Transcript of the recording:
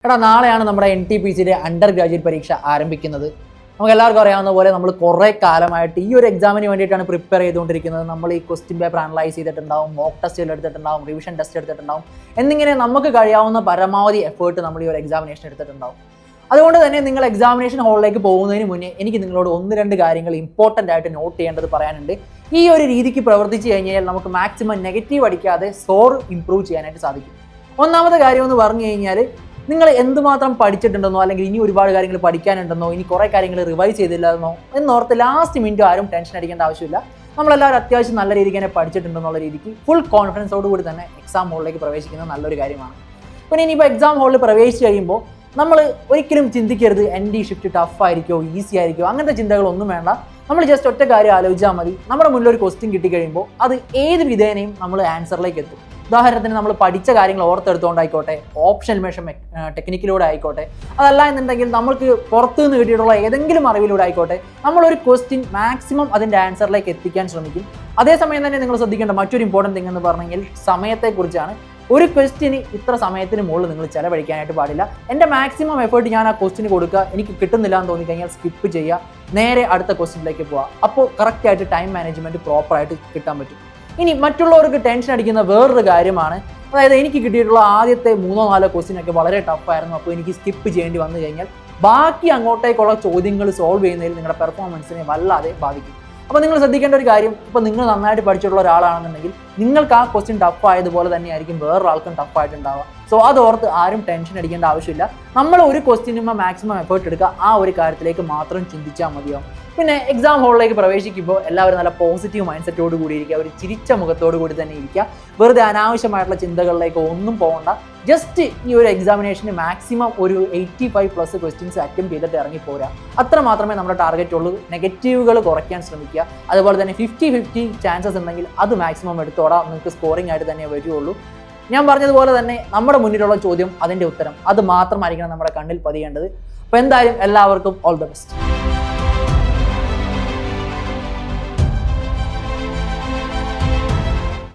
എടാ നാളെയാണ് നമ്മുടെ NTPCയുടെ അണ്ടർ ഗ്രാജുവേറ്റ് പരീക്ഷ ആരംഭിക്കുന്നത്. നമുക്ക് എല്ലാവർക്കും അറിയാവുന്ന പോലെ നമ്മൾ കുറേ കാലമായിട്ട് ഈ ഒരു എക്സാമിന് വേണ്ടിയിട്ടാണ് പ്രിപ്പയർ ചെയ്തുകൊണ്ടിരിക്കുന്നത്. നമ്മൾ ഈ ക്വസ്റ്റ്യൻ പേപ്പർ അനലൈസ് ചെയ്തിട്ടുണ്ടാവും, മോക്ക് ടെസ്റ്റുകൾ എടുത്തിട്ടുണ്ടാവും, റിവിഷൻ ടെസ്റ്റ് എടുത്തിട്ടുണ്ടാവും, എന്നിങ്ങനെ നമുക്ക് കഴിയാവുന്ന പരമാവധി എഫേർട്ട് നമ്മൾ ഈ ഒരു എക്സാമിനേഷൻ എടുത്തിട്ടുണ്ടാവും. അതുകൊണ്ട് തന്നെ നിങ്ങൾ എക്സാമിനേഷൻ ഹാളിലേക്ക് പോകുന്നതിന് മുന്നേ എനിക്ക് നിങ്ങളോട് 1-2 കാര്യങ്ങൾ ഇമ്പോർട്ടൻ്റ് ആയിട്ട് നോട്ട് ചെയ്യേണ്ടത് പറയാനുണ്ട്. ഈ ഒരു രീതിക്ക് പ്രവർത്തിച്ച് കഴിഞ്ഞാൽ നമുക്ക് മാക്സിമം നെഗറ്റീവ് അടിക്കാതെ സ്കോർ ഇംപ്രൂവ് ചെയ്യാനായിട്ട് സാധിക്കും. ഒന്നാമത്തെ കാര്യം എന്ന് പറഞ്ഞു കഴിഞ്ഞാൽ, നിങ്ങൾ എന്തുമാത്രം പഠിച്ചിട്ടുണ്ടെന്നോ അല്ലെങ്കിൽ ഇനി ഒരുപാട് കാര്യങ്ങൾ പഠിക്കാനുണ്ടെന്നോ ഇനി കുറേ കാര്യങ്ങൾ റിവൈസ് ചെയ്തില്ലെന്നോ എന്നോർത്ത് ലാസ്റ്റ് മിനിറ്റ് ആരും ടെൻഷൻ അടിക്കേണ്ട ആവശ്യമില്ല. നമ്മളെല്ലാവരും അത്യാവശ്യം നല്ല രീതിക്ക് തന്നെ പഠിച്ചിട്ടുണ്ടെന്നുള്ള രീതിക്ക് ഫുൾ കോൺഫിഡൻസോട് കൂടി തന്നെ എക്സാം ഹോളിലേക്ക് പ്രവേശിക്കുന്നത് നല്ലൊരു കാര്യമാണ്. പിന്നെ ഇനിയിപ്പോൾ എക്സാം ഹോളിൽ പ്രവേശിച്ച് കഴിയുമ്പോൾ നമ്മൾ ഒരിക്കലും ചിന്തിക്കരുത് ND ഷിഫ്റ്റ് ടഫ് ആയിരിക്കോ ഈസി ആയിരിക്കോ, അങ്ങനത്തെ ചിന്തകളൊന്നും വേണ്ട. നമ്മൾ ജസ്റ്റ് ഒറ്റ കാര്യം ആലോചിച്ചാൽ മതി. നമ്മുടെ മുന്നിൽ ഒരു ക്വസ്റ്റ്യൻ കിട്ടിക്കഴിയുമ്പോൾ അത് ഏത് വിധേനയും നമ്മൾ ആൻസറിലേക്ക് എത്തും. ഉദാഹരണത്തിന് നമ്മൾ പഠിച്ച കാര്യങ്ങൾ ഓർത്തെടുത്തുകൊണ്ടായിക്കോട്ടെ, ഓപ്ഷൻ മെഷർ ടെക്നിക്കിലൂടെ ആയിക്കോട്ടെ, അതല്ല എന്നുണ്ടെങ്കിൽ നമ്മൾക്ക് പുറത്തു നിന്ന് കിട്ടിയിട്ടുള്ള ഏതെങ്കിലും അറിവിലൂടെ ആയിക്കോട്ടെ, നമ്മളൊരു ക്വസ്റ്റ്യൻ മാക്സിമം അതിൻ്റെ ആൻസറിലേക്ക് എത്തിക്കാൻ ശ്രമിക്കും. അതേസമയം തന്നെ നിങ്ങൾ ശ്രദ്ധിക്കേണ്ട മറ്റൊരു ഇമ്പോർട്ടൻറ്റ് തിങ് എന്ന് പറഞ്ഞു കഴിഞ്ഞാൽ സമയത്തെക്കുറിച്ചാണ്. ഒരു ക്വസ്റ്റ്യന് ഇത്ര സമയത്തിന് മുകളിൽ നിങ്ങൾ ചിലവഴിക്കാനായിട്ട് പാടില്ല. എൻ്റെ മാക്സിമം എഫേർട്ട് ഞാൻ ആ ക്വസ്റ്റ്യന് കൊടുക്കുക. എനിക്ക് കിട്ടുന്നില്ല എന്ന് തോന്നിക്കഴിഞ്ഞാൽ സ്കിപ്പ് ചെയ്യുക, നേരെ അടുത്ത ക്വസ്റ്റ്യനിലേക്ക് പോവുക. അപ്പോൾ കറക്റ്റായിട്ട് ടൈം മാനേജ്മെൻറ്റ് പ്രോപ്പറായിട്ട് കിട്ടാൻ പറ്റും. ഇനി മറ്റുള്ളവർക്ക് ടെൻഷൻ അടിക്കുന്ന വേറൊരു കാര്യമാണ്, അതായത് എനിക്ക് കിട്ടിയിട്ടുള്ള ആദ്യത്തെ 3-4 ക്വസ്റ്റ്യനൊക്കെ വളരെ ടഫായിരുന്നു, അപ്പോൾ എനിക്ക് സ്കിപ്പ് ചെയ്യേണ്ടി വന്നു കഴിഞ്ഞാൽ ബാക്കി അങ്ങോട്ടേക്കുള്ള ചോദ്യങ്ങൾ സോൾവ് ചെയ്യുന്നതിൽ നിങ്ങളുടെ പെർഫോമൻസിനെ വല്ലാതെ ബാധിക്കും. അപ്പോൾ നിങ്ങൾ ശ്രദ്ധിക്കേണ്ട ഒരു കാര്യം, ഇപ്പോൾ നിങ്ങൾ നന്നായിട്ട് പഠിച്ചിട്ടുള്ള ഒരാളാണെന്നുണ്ടെങ്കിൽ നിങ്ങൾക്ക് ആ ക്വസ്റ്റ്യൻ ടഫ് ആയതുപോലെ തന്നെയായിരിക്കും വേറൊരാൾക്കും ടഫായിട്ടുണ്ടാവുക. സോ അതോർത്ത് ആരും ടെൻഷൻ അടിക്കേണ്ട ആവശ്യമില്ല. നമ്മൾ ഒരു ക്വസ്റ്റ്യനുമ്പോൾ മാക്സിമം എഫേർട്ട് എടുക്കുക, ആ ഒരു കാര്യത്തിലേക്ക് മാത്രം ചിന്തിച്ചാൽ മതിയാവും. പിന്നെ എക്സാം ഹോളിലേക്ക് പ്രവേശിക്കുമ്പോൾ എല്ലാവരും നല്ല പോസിറ്റീവ് മൈൻഡ് സെറ്റോട് കൂടി ഇരിക്കുക, ഒരു ചിരിച്ച മുഖത്തോടു കൂടി തന്നെ ഇരിക്കുക. വെറുതെ അനാവശ്യമായിട്ടുള്ള ചിന്തകളിലേക്ക് ഒന്നും പോകണ്ട. ജസ്റ്റ് ഈ ഒരു എക്സാമിനേഷന് മാക്സിമം ഒരു 85+ ക്വസ്റ്റ്യൻസ് അറ്റംപ്റ്റ് ചെയ്തിട്ട് ഇറങ്ങിപ്പോരാ. അത്ര മാത്രമേ നമ്മുടെ ടാർഗറ്റ് ഉള്ളൂ. നെഗറ്റീവുകൾ കുറയ്ക്കാൻ ശ്രമിക്കുക. അതുപോലെ തന്നെ 50-50 ചാൻസസ് ഉണ്ടെങ്കിൽ അത് മാക്സിമം എടുത്തോടാം, നിങ്ങൾക്ക് സ്കോറിംഗ് ആയിട്ട് തന്നെ വരികയുള്ളൂ. ഞാൻ പറഞ്ഞതുപോലെ തന്നെ നമ്മുടെ മുന്നിലുള്ള ചോദ്യം, അതിൻ്റെ ഉത്തരം അത് മാത്രമായിരിക്കണം നമ്മുടെ കണ്ണിൽ പതിയേണ്ടത്. അപ്പോൾ എന്തായാലും എല്ലാവർക്കും ഓൾ ദ ബെസ്റ്റ്.